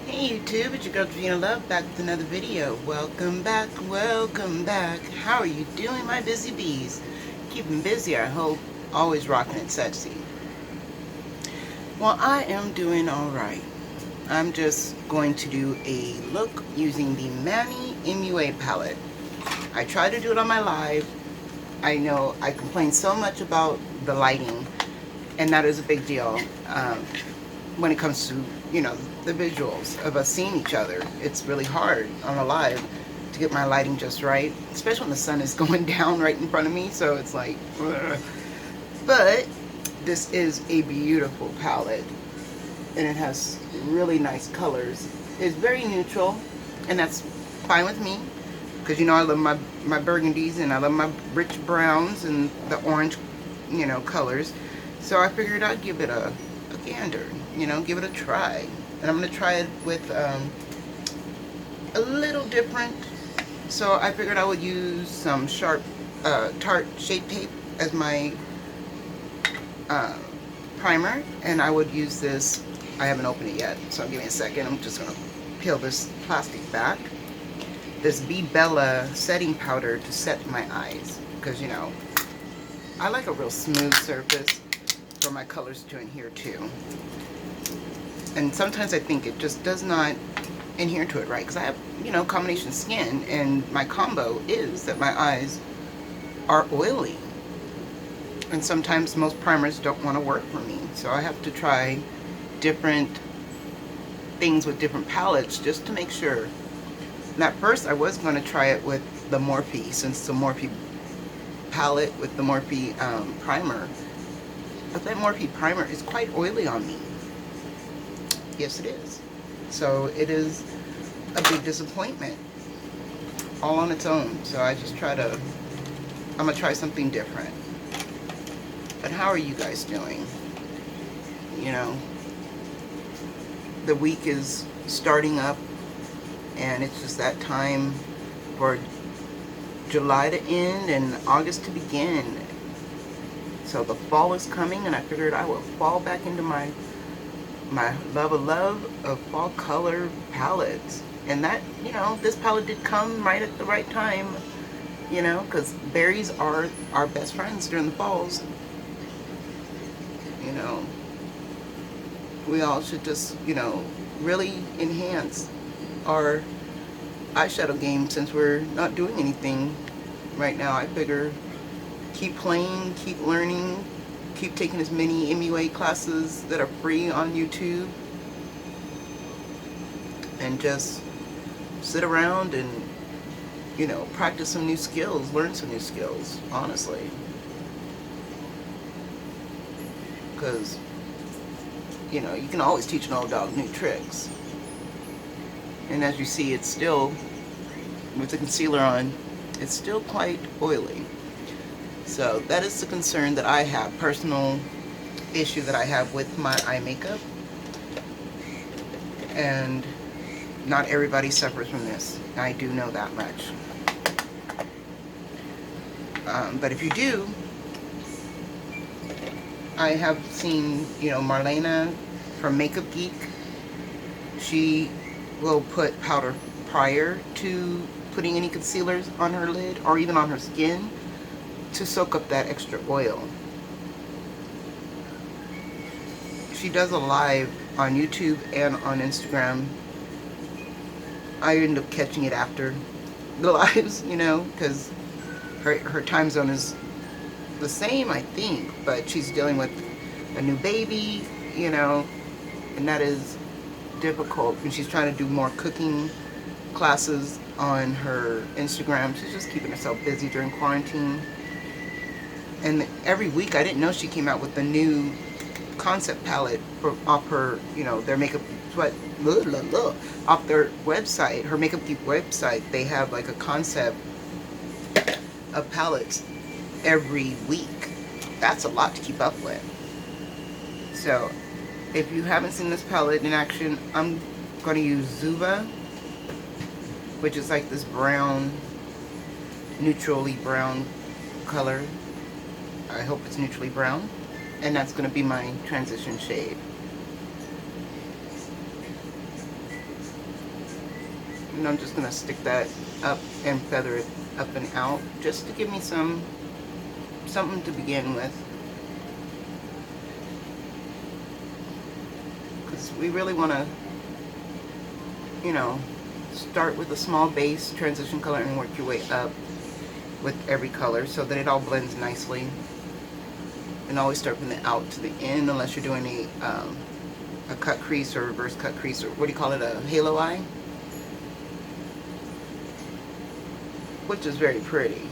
Hey YouTube, it's your girl Gina Love back with another video. Welcome back, welcome back. How are you doing, my busy bees? Keeping busy, I hope. Always rocking it sexy. Well, I am doing alright. I'm just going to do a look using the Manny MUA palette. I tried to do it on my live. I know I complain so much about the lighting, and that is a big deal. When it comes to, the visuals of us seeing each other. It's really hard on a live to get my lighting just right, especially when the sun is going down right in front of me, so it's like, ugh. But this is a beautiful palette, and it has really nice colors. It's very neutral, and that's fine with me, because I love my burgundies, and I love my rich browns, and the orange, colors. So I figured I'd give it a gander, give it a try. And I'm going to try it with a little different. So I figured I would use some sharp Tarte Shape Tape as my primer. And I would use this, I haven't opened it yet, so give me a second. I'm just going to peel this plastic back. This Be Bella setting powder to set my eyes. Because, I like a real smooth surface for my colors to adhere to. And sometimes I think it just does not adhere to it right, because I have, combination skin, and my combo is that my eyes are oily. And sometimes most primers don't want to work for me. So I have to try different things with different palettes just to make sure. And at first I was going to try it with the Morphe, since the Morphe palette with the Morphe primer. But that Morphe primer is quite oily on me. Yes, it is. So it is a big disappointment all on its own. So I just I'm going to try something different. But how are you guys doing? The week is starting up, and it's just that time for July to end and August to begin. So the fall is coming, and I figured I would fall back into my love of fall color palettes. And that, this palette did come right at the right time, because berries are our best friends during the falls. We all should just, really enhance our eyeshadow game, since we're not doing anything right now. I figure keep playing, keep learning, keep taking as many MUA classes that are free on YouTube, and just sit around and, practice some new skills, learn some new skills, honestly. Because, you can always teach an old dog new tricks. And as you see, it's still, with the concealer on, it's still quite oily. So that is the concern that I have, personal issue that I have with my eye makeup. And not everybody suffers from this. I do know that much. But if you do, I have seen, Marlena from Makeup Geek. She will put powder prior to putting any concealers on her lid or even on her skin, to soak up that extra oil. She does a live on YouTube and on Instagram. I end up catching it after the lives, because her time zone is the same, I think, but she's dealing with a new baby, and that is difficult. And she's trying to do more cooking classes on her Instagram. She's just keeping herself busy during quarantine. And every week, I didn't know she came out with a new concept palette off her, their makeup, off their website, her Makeup Geek website. They have like a concept of palettes every week. That's a lot to keep up with. So if you haven't seen this palette in action, I'm going to use Zuva, which is like this brown, neutrally brown color. I hope it's neutrally brown. And that's going to be my transition shade. And I'm just gonna stick that up and feather it up and out just to give me something to begin with. Because we really want to, you know, start with a small base transition color and work your way up with every color so that it all blends nicely. And always start from the out to the in, unless you're doing a cut crease or reverse cut crease, or what do you call it, a halo eye, which is very pretty.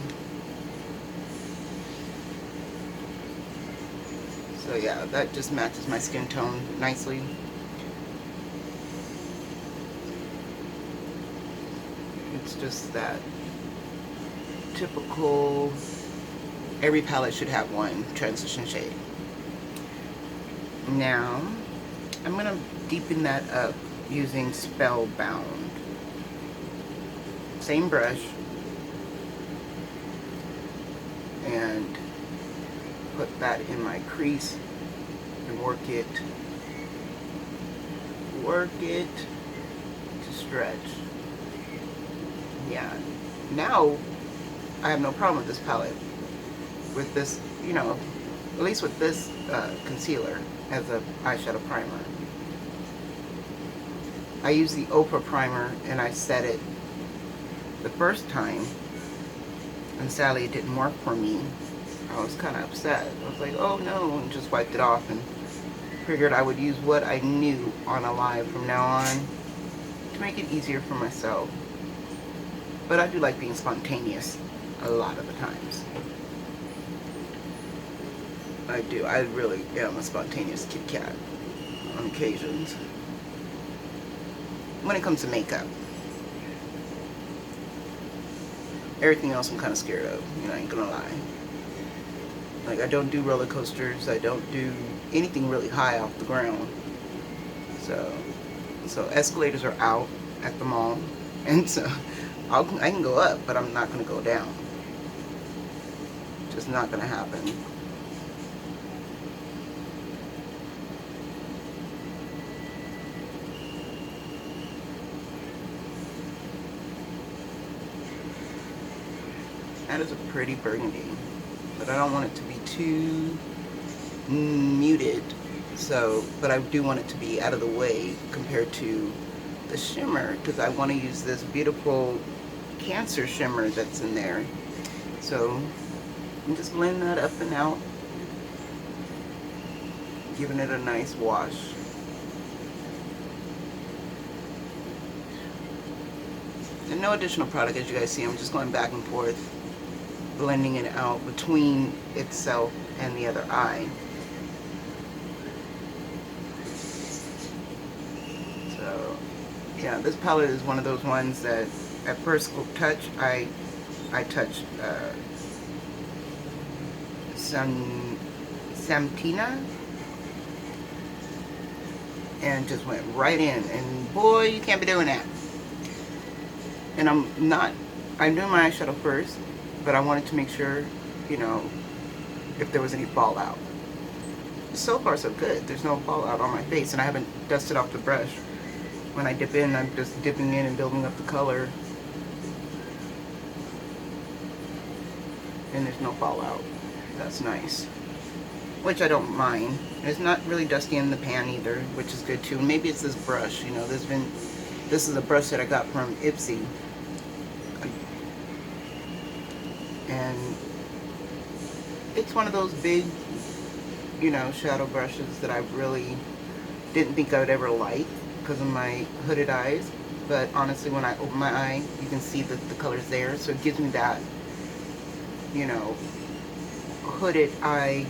So yeah, that just matches my skin tone nicely. It's just that typical, every palette should have one transition shade. Now, I'm going to deepen that up using Spellbound. Same brush. And put that in my crease and work it to stretch. Yeah, now I have no problem with this palette, with this, you know, at least with this concealer as a eyeshadow primer. I use the Oprah primer and I set it the first time, and sadly it didn't work for me. I was kind of upset. I was like, oh no, and just wiped it off and figured I would use what I knew on a live from now on to make it easier for myself. But I do like being spontaneous a lot of the times. I do. I really am a spontaneous Kit Kat on occasions. When it comes to makeup. Everything else I'm kind of scared of, you know, I ain't gonna lie. Like, I don't do roller coasters. I don't do anything really high off the ground. So escalators are out at the mall. And so I can go up, but I'm not going to go down. Just not going to happen. That is a pretty burgundy, but I don't want it to be too muted. So, but I do want it to be out of the way compared to the shimmer, because I want to use this beautiful Cancer shimmer that's in there. So I'm just blending that up and out, giving it a nice wash. And no additional product, as you guys see. I'm just going back and forth, blending it out between itself and the other eye. So yeah, this palette is one of those ones that at first touch I touched Samtina and just went right in, and boy, you can't be doing that. And I'm doing my eyeshadow first, but I wanted to make sure, you know, if there was any fallout. So far so good. There's no fallout on my face, and I haven't dusted off the brush. When I dip in, I'm just dipping in and building up the color, and there's no fallout. That's nice, which I don't mind. It's not really dusty in the pan either, which is good too. Maybe it's this brush, you know. This is a brush that I got from Ipsy, and it's one of those big, you know, shadow brushes that I really didn't think I would ever like because of my hooded eyes. But honestly, when I open my eye, you can see that the color's there, so it gives me that, you know, hooded eye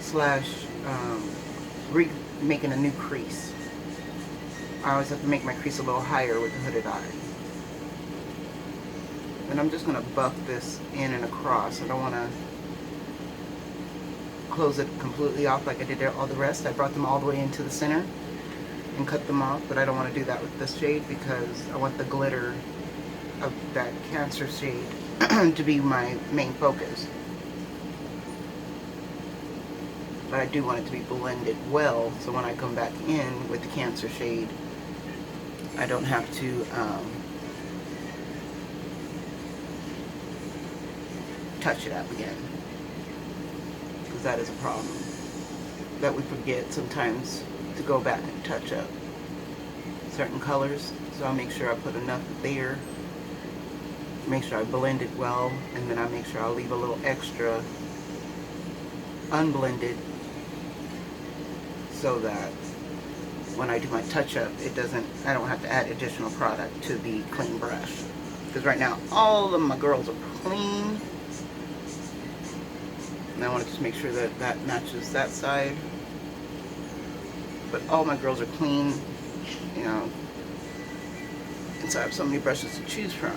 slash making a new crease. I always have to make my crease a little higher with the hooded eye. And I'm just going to buff this in and across. I don't want to close it completely off like I did all the rest. I brought them all the way into the center and cut them off, but I don't want to do that with this shade because I want the glitter of that Cancer shade to be my main focus. but I do want it to be blended well, so when I come back in with the Cancer shade, I don't have to touch it up again, because that is a problem that we forget sometimes, to go back and touch up certain colors. So I'll make sure I put enough there, make sure I blend it well, and then I make sure I'll leave a little extra unblended, so that when I do my touch-up, I don't have to add additional product to the clean brush. Because right now, all of my girls are clean. And I want to just make sure that that matches that side. But all my girls are clean, you know. And so I have so many brushes to choose from.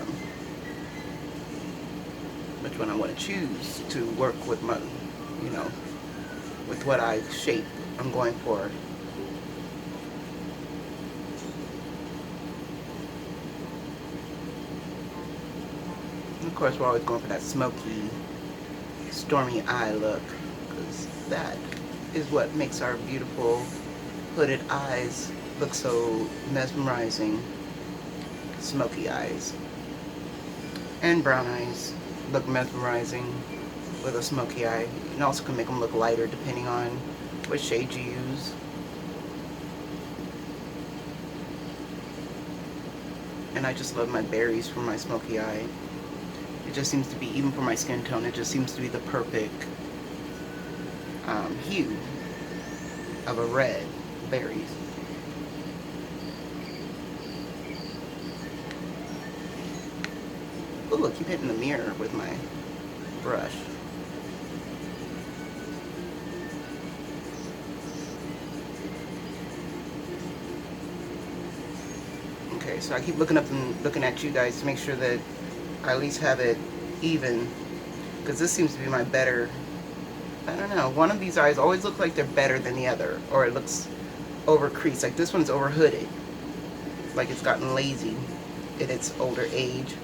Which one I want to choose to work with my, you know, with what shape I'm going for. And of course, we're always going for that smoky, stormy eye look, because that is what makes our beautiful hooded eyes look so mesmerizing. Smoky eyes and brown eyes look mesmerizing with a smoky eye. And also can make them look lighter depending on what shade you use. And I just love my berries for my smoky eye. It just seems to be, even for my skin tone, it just seems to be the perfect hue of a red berries. Ooh, I keep hitting the mirror with my brush. Okay, so I keep looking up and looking at you guys to make sure that I at least have it even, because this seems to be my better. I don't know, one of these eyes always look like they're better than the other, or it looks over creased. Like this one's over hooded, like it's gotten lazy in its older age,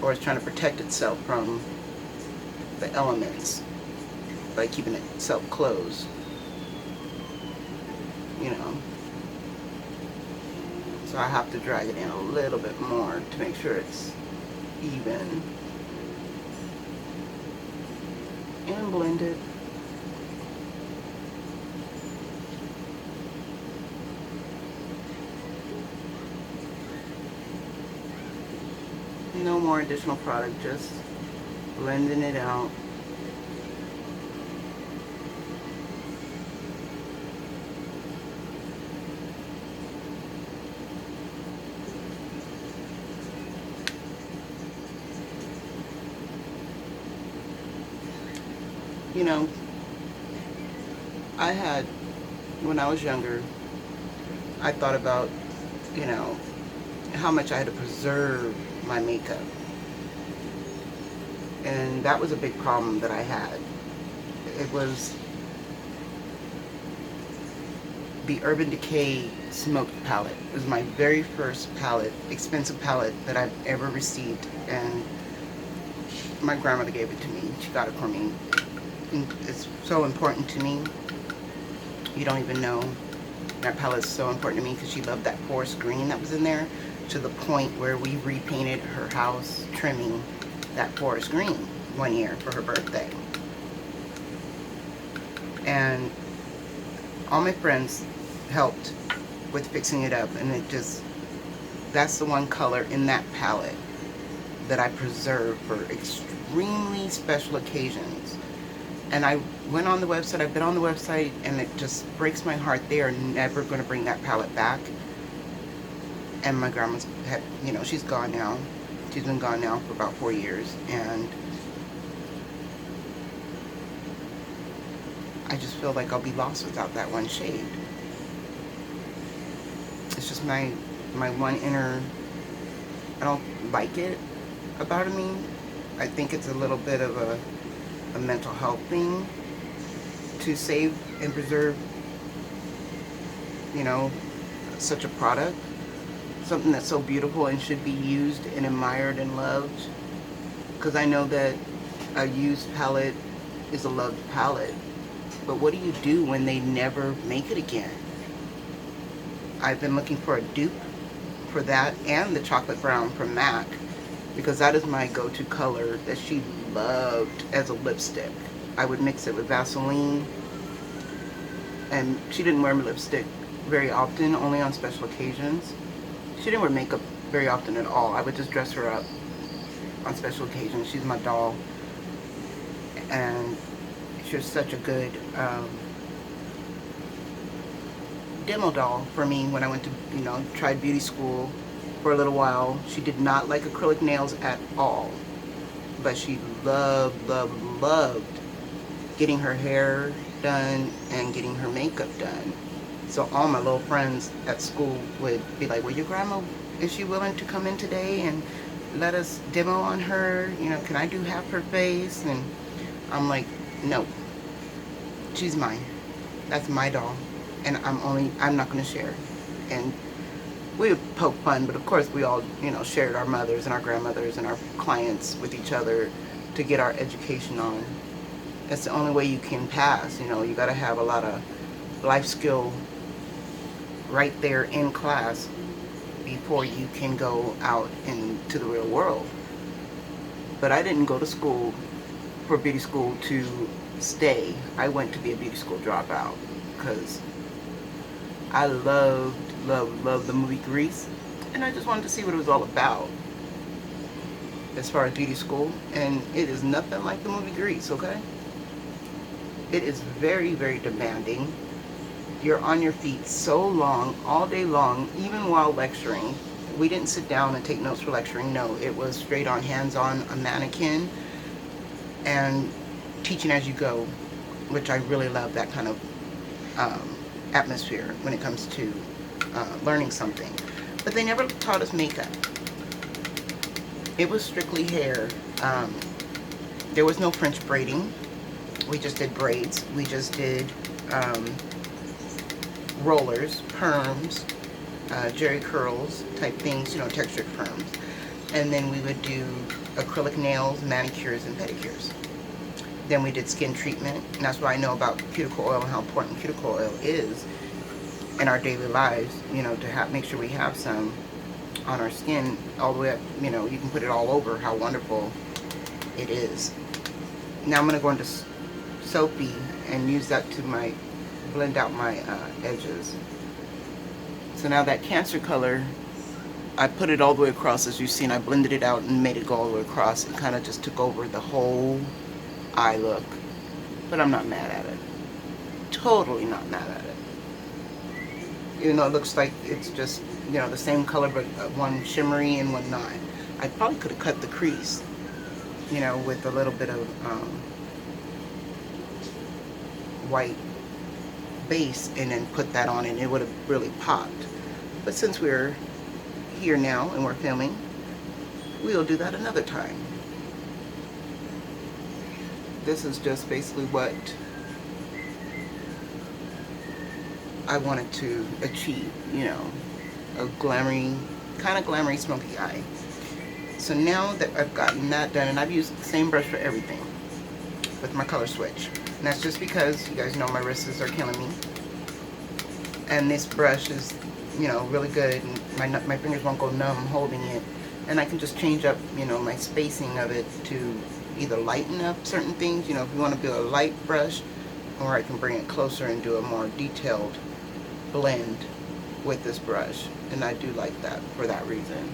or it's trying to protect itself from the elements by keeping itself closed, you know. So I have to drag it in a little bit more to make sure it's even and blended. No more additional product, just blending it out. You know, when I was younger, I thought about, you know, how much I had to preserve my makeup. And that was a big problem that I had. It was the Urban Decay Smoked palette. It was my very first palette, expensive palette that I've ever received. And my grandmother gave it to me. She got it for me. It's so important to me. You don't even know. That palette is so important to me because she loved that forest green that was in there, to the point where we repainted her house trimming that forest green one year for her birthday. And all my friends helped with fixing it up, and that's the one color in that palette that I preserve for extremely special occasions. And I went on the website, I've been on the website, and it just breaks my heart. They are never going to bring that palette back. And my grandma's you know, she's gone now. She's been gone now for about 4 years. And I just feel like I'll be lost without that one shade. It's just my one inner, I don't like it about me. I think it's a little bit of a mental health thing to save and preserve, you know, such a product. Something that's so beautiful and should be used and admired and loved. Because I know that a used palette is a loved palette. But what do you do when they never make it again? I've been looking for a dupe for that and the chocolate brown from MAC, because that is my go-to color that she loved as a lipstick. I would mix it with Vaseline, and she didn't wear lipstick very often, only on special occasions. She didn't wear makeup very often at all. I would just dress her up on special occasions. She's my doll, and she was such a good demo doll for me when I went to, tried beauty school for a little while. She did not like acrylic nails at all, but she loved, loved, loved getting her hair done and getting her makeup done. So all my little friends at school would be like, well, your grandma, is she willing to come in today and let us demo on her? Can I do half her face? And I'm like, no, she's mine. That's my doll. And I'm not going to share. And we would poke fun, but of course we all, shared our mothers and our grandmothers and our clients with each other to get our education on. That's the only way you can pass. You got to have a lot of life skill right there in class before you can go out into the real world. But I didn't go to school for beauty school to stay. I went to be a beauty school dropout because I loved, loved, loved the movie Grease, and I just wanted to see what it was all about as far as beauty school. And it is nothing like the movie Grease, okay? It is very, very demanding. You're on your feet so long, all day long, even while lecturing. We didn't sit down and take notes for lecturing. No, it was straight on, hands-on, a mannequin, and teaching as you go, which I really love that kind of atmosphere when it comes to learning something. But they never taught us makeup. It was strictly hair. There was no French braiding. We just did braids. We just did rollers, perms, jerry curls type things, textured perms. And then we would do acrylic nails, manicures, and pedicures. Then we did skin treatment, and that's why I know about cuticle oil and how important cuticle oil is in our daily lives, to make sure we have some on our skin all the way up, you can put it all over, how wonderful it is. Now I'm going to go into Soapy and use that to blend out my edges. So now that Cancer color, I put it all the way across, as you've seen. I blended it out and made it go all the way across. It kind of just took over the whole eye look. But I'm not mad at it. Totally not mad at it. Even though it looks like it's just, the same color, but one shimmery and one not. I probably could have cut the crease, with a little bit of white base and then put that on, and it would have really popped. But since we're here now and we're filming, we'll do that another time. This is just basically what I wanted to achieve, a glamoury, kind of glamoury smoky eye. So now that I've gotten that done, and I've used the same brush for everything with my color switch. And that's just because, you guys know, my wrists are killing me. And this brush is, really good. And my fingers won't go numb holding it. And I can just change up, my spacing of it to either lighten up certain things, if you want to do a light brush, or I can bring it closer and do a more detailed blend with this brush. And I do like that for that reason.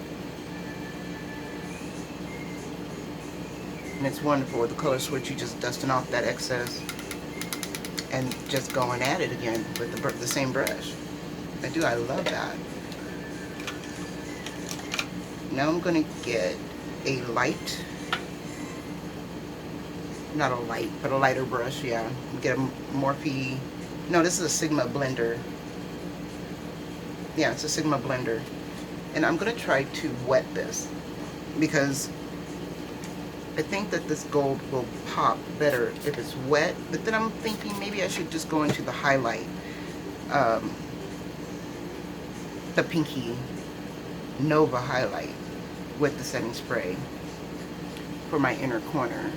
And it's wonderful with the color switch. You just dusting off that excess and just going at it again with the same brush. I love that. Now I'm going to get a light, not a light, but a lighter brush, yeah. Get a Morphe, no, this is a Sigma blender. Yeah, it's a Sigma blender. And I'm going to try to wet this because I think that this gold will pop better if it's wet. But then I'm thinking maybe I should just go into the highlight, the Pinky Nova highlight with the setting spray for my inner corner.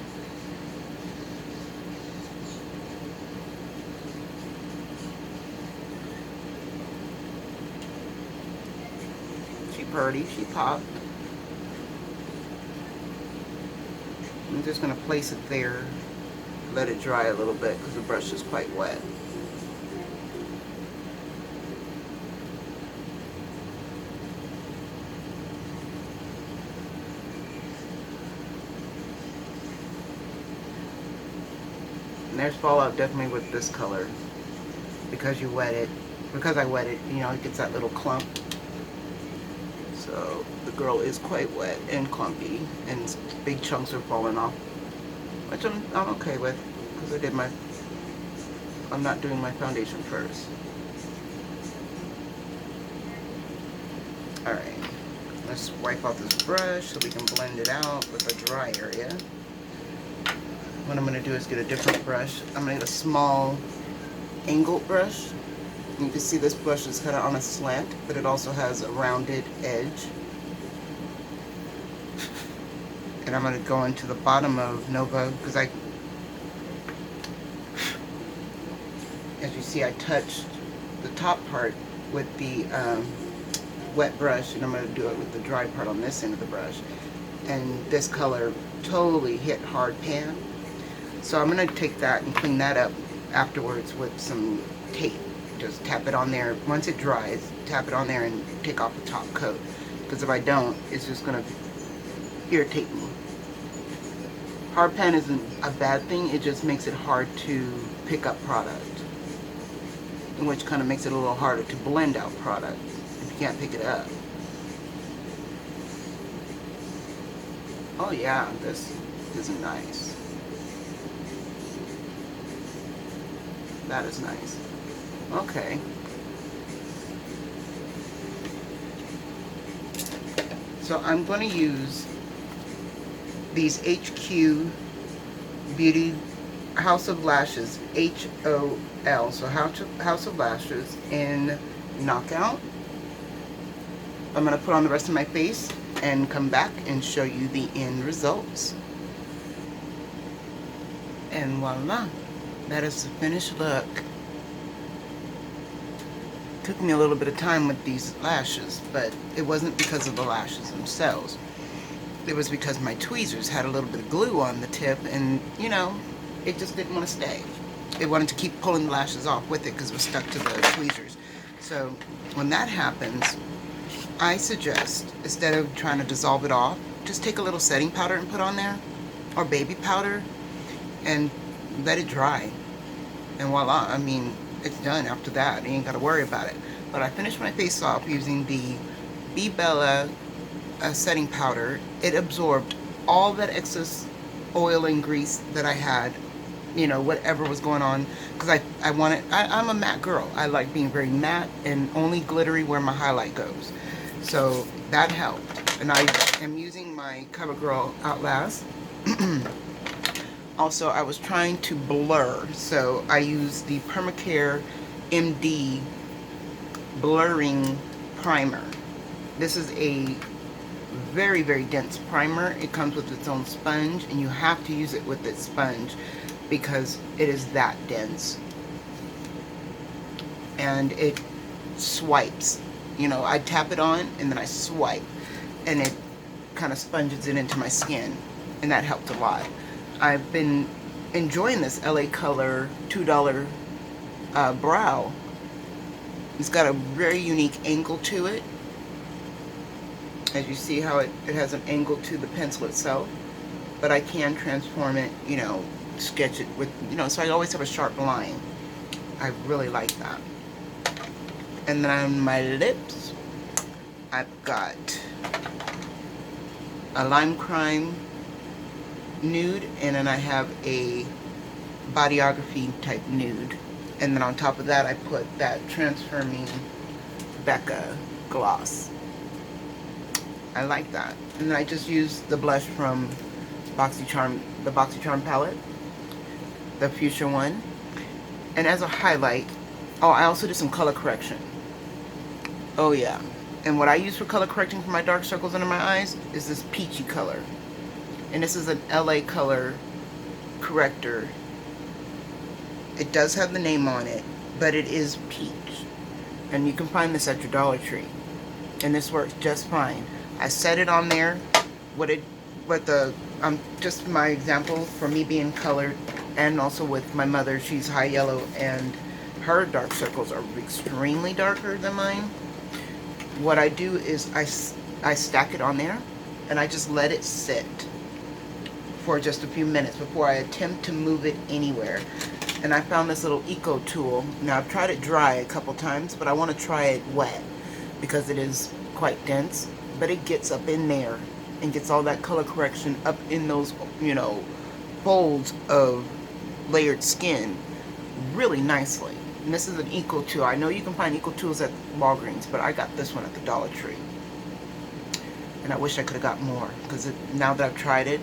pretty. She popped. I'm just going to place it there, let it dry a little bit because the brush is quite wet. And there's fallout definitely with this color because you wet it. Because I wet it, you know, it gets that little clump. So the girl is quite wet and clumpy, and big chunks are falling off, which I'm okay with because I'm not doing my foundation first. All right, let's wipe off this brush so we can blend it out with the dry area. What I'm going to do is get a different brush. I'm going to get a small angled brush. You can see this brush is kind of on a slant, but it also has a rounded edge. And I'm going to go into the bottom of Nova because as you see, I touched the top part with the wet brush, and I'm going to do it with the dry part on this end of the brush. And this color totally hit hard pan. So I'm going to take that and clean that up afterwards with some tape. Just tap it on there. Once it dries, tap it on there and take off the top coat. Because if I don't, it's just going to irritate me. Hard pan isn't a bad thing. It just makes it hard to pick up product. Which kind of makes it a little harder to blend out product if you can't pick it up. Oh yeah, this is nice. That is nice. Okay. So I'm going to use these HQ Beauty House of Lashes, HOL, so House of Lashes in Knockout. I'm going to put on the rest of my face and come back and show you the end results. And voila, that is the finished look. Took me a little bit of time with these lashes, but it wasn't because of the lashes themselves. It was because my tweezers had a little bit of glue on the tip, and you know, it just didn't want to stay. It wanted to keep pulling the lashes off with it because it was stuck to the tweezers. So when that happens, I suggest, instead of trying to dissolve it off, just take a little setting powder and put on there, or baby powder, and let it dry. And voila, I mean, it's done after that. You ain't got to worry about it. But I finished my face off using the Be Bella setting powder. It absorbed all that excess oil and grease that I had, you know, whatever was going on, because I'm a matte girl. I like being very matte and only glittery where my highlight goes. So that helped. And I am using my CoverGirl Outlast. Also, I was trying to blur, so I used the Permacare MD blurring primer. This is a very, very dense primer. It comes with its own sponge, and you have to use it with its sponge because it is that dense. And it swipes. You know, I tap it on and then I swipe, and it kind of sponges it into my skin, and that helped a lot. I've been enjoying this LA Color $2 brow. It's got a very unique angle to it. As you see how it has an angle to the pencil itself. But I can transform it, you know, sketch it with, you know, so I always have a sharp line. I really like that. And then on my lips, I've got a Lime Crime nude, and then I have a Bodyography type nude, and then on top of that I put that Transforming Becca gloss. I like that. And then I just used the blush from BoxyCharm, the BoxyCharm palette, the fuchsia one, and as a highlight, oh, I also did some color correction. Oh yeah, and what I use for color correcting for my dark circles under my eyes is this peachy color. And this is an LA Color corrector. It does have the name on it, but it is peach. And you can find this at your Dollar Tree. and this works just fine. I set it on there. Just my example for me being colored, and also with my mother, she's high yellow, and her dark circles are extremely darker than mine. What I do is I stack it on there, and I just let it sit for just a few minutes before I attempt to move it anywhere. And I found this little eco tool. Now I've tried it dry a couple times, but I want to try it wet because it is quite dense, but it gets up in there and gets all that color correction up in those, you know, folds of layered skin really nicely. And this is an eco tool. I know you can find eco tools at Walgreens, but I got this one at the Dollar Tree. And I wish I could have got more, because now that I've tried it,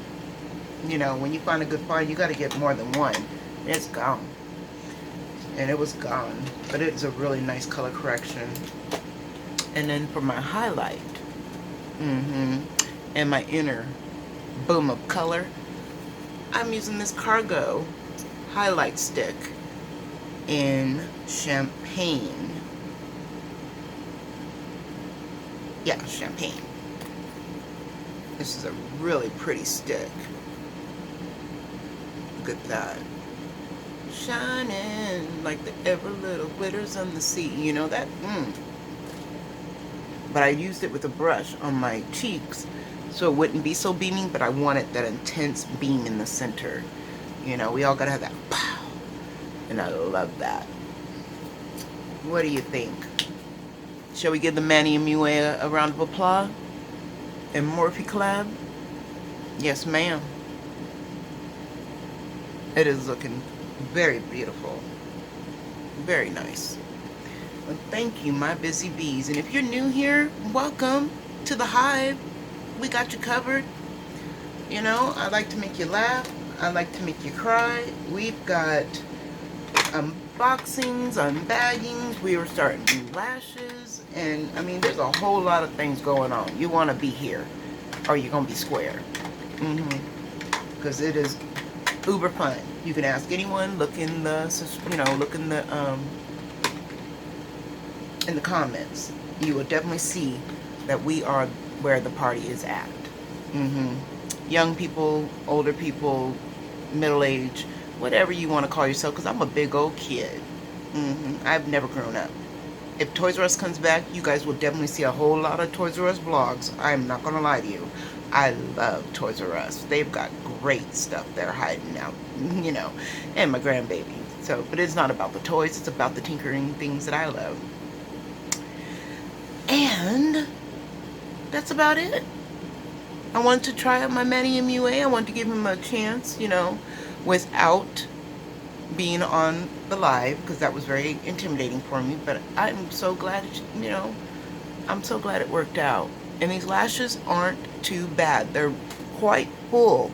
you know, when you find a good find, you got to get more than one. It's gone. And it was gone. But it's a really nice color correction. And then for my highlight, and my inner boom of color, I'm using this Cargo highlight stick in Champagne. Yeah, Champagne. This is a really pretty stick. Look at that. Shining like the ever little glitters on the sea. You know that? But I used it with a brush on my cheeks so it wouldn't be so beaming, but I wanted that intense beam in the center. You know, we all gotta have that pow. And I love that. What do you think? Shall we give the Manny and Mue a round of applause? And Morphe collab? Yes, ma'am. It is looking very beautiful. Very nice. Well, thank you, my busy bees. And if you're new here, welcome to the hive. We got you covered. You know, I like to make you laugh. I like to make you cry. We've got unboxings, unbaggings. We were starting new lashes. And, I mean, there's a whole lot of things going on. You want to be here, or you're going to be square. Because it is uber fun. You can ask anyone. Look in the, you know, look in the comments. You will definitely see that we are where the party is at. Young people, older people, middle age, whatever you want to call yourself, because I'm a big old kid. I've never grown up. If Toys R Us comes back, you guys will definitely see a whole lot of Toys R Us vlogs. I'm not going to lie to you. I love Toys R Us. They've got great stuff there hiding out, you know, and my grandbaby. So, but it's not about the toys. It's about the tinkering things that I love. And that's about it. I wanted to try out my Manny and Mue. I wanted to give him a chance, you know, without being on the live, because that was very intimidating for me. But I'm so glad, you know, I'm so glad it worked out. And these lashes aren't too bad. They're quite full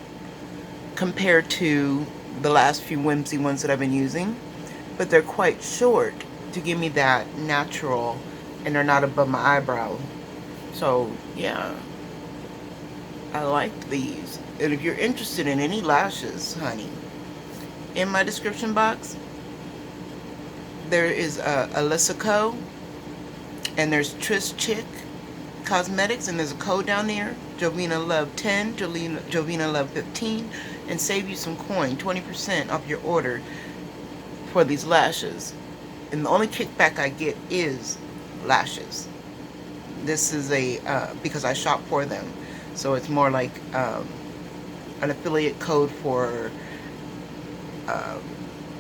compared to the last few whimsy ones that I've been using. But they're quite short to give me that natural, and they're not above my eyebrow. So, yeah. I liked these. And if you're interested in any lashes, honey, in my description box, there is Alyssa Co. And there's Chic Cosmetics. And there's a code down there. Jovina Love 10, Jovina Love 15. And save you some coin, 20% off your order for these lashes. And the only kickback I get is lashes. This is because I shop for them. So it's more like an affiliate code for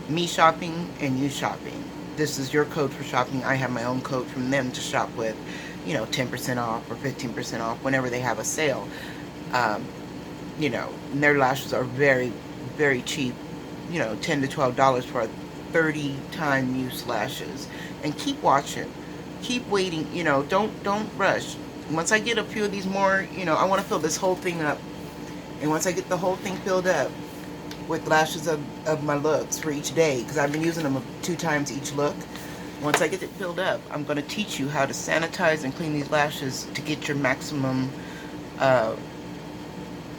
me shopping and you shopping. This is your code for shopping. I have my own code from them to shop with, you know, 10% off or 15% off whenever they have a sale. You know, and their lashes are very, very cheap. You know, $10 to $12 for 30-time use lashes. And keep watching. Keep waiting. You know, don't rush. Once I get a few of these more, you know, I want to fill this whole thing up. And once I get the whole thing filled up with lashes of my looks for each day, because I've been using them 2 times each look. Once I get it filled up, I'm going to teach you how to sanitize and clean these lashes to get your maximum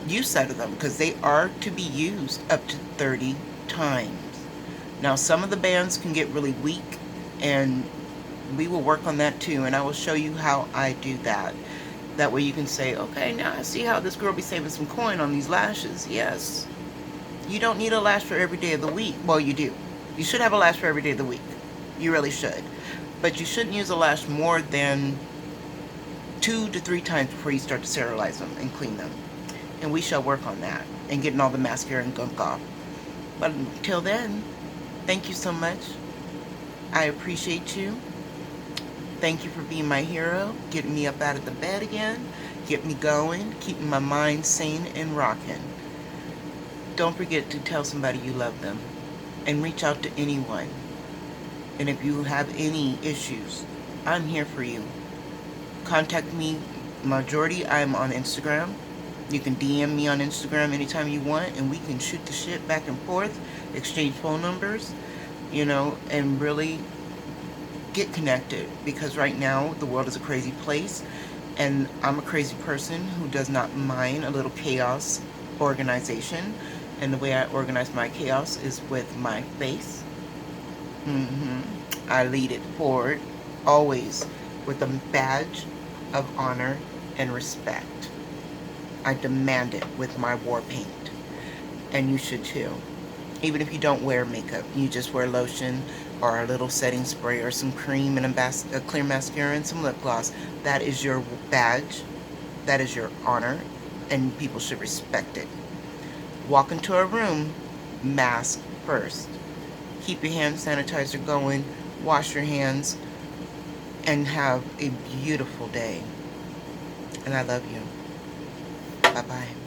use out of them, because they are to be used up to 30 times. Now, some of the bands can get really weak and We will work on that too, and I will show you how I do that. That way you can say, okay, now I see how this girl be saving some coin on these lashes. Yes. You don't need a lash for every day of the week. Well, you do. You should have a lash for every day of the week. You really should. But you shouldn't use a lash more than 2 to 3 times before you start to sterilize them and clean them. And we shall work on that and getting all the mascara and gunk off. But until then, thank you so much. I appreciate you. Thank you for being my hero, getting me up out of the bed again, getting me going, keeping my mind sane and rocking. Don't forget to tell somebody you love them and reach out to anyone. And if you have any issues, I'm here for you. Contact me. Majority, I'm on Instagram. You can DM me on Instagram anytime you want, and we can shoot the shit back and forth, exchange phone numbers, and really get connected, because right now the world is a crazy place, and I'm a crazy person who does not mind a little chaos organization. And the way I organize my chaos is with my face. I lead it forward, always with a badge of honor and respect. I demand it with my war paint, and you should too. Even if you don't wear makeup, you just wear lotion or a little setting spray or some cream and a clear mascara and some lip gloss. That is your badge. That is your honor, and people should respect it. Walk into a room, mask first. Keep your hand sanitizer going, wash your hands, and have a beautiful day. And I love you. Bye-bye.